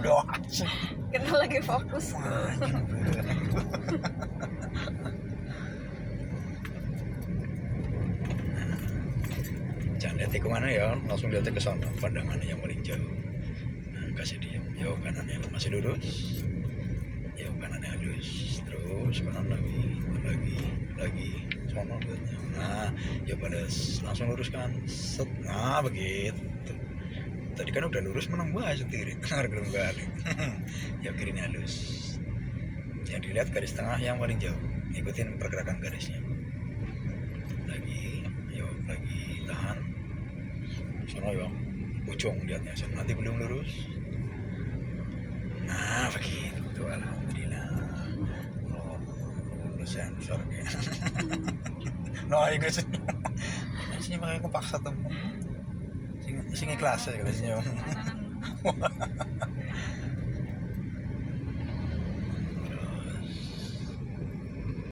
Doa. Karena lagi fokus. Jangan lihat ke mana ya, langsung lihat ke sana, pandangannya yang paling jauh. Nah, kasih diam, jauh kanannya masih lurus, jauh kanannya halus, terus kanan lagi, sono lihatnya. Nah, ya balas, langsung luruskan, set, nah begitu. Tadi kan udah lurus menang gua sendiri, belum balik. Ya kirinya halus. Yang dilihat garis tengah yang paling jauh, ikutin pergerakan garisnya. Lagi, tahan. Sono ya, ujung lihatnya, nanti belum lurus. Nah begitu, alhamdulillah. Oh, lulus sensor ya. No, guys. Sini makanya aku paksa temu. Sing ikhlas ya guys.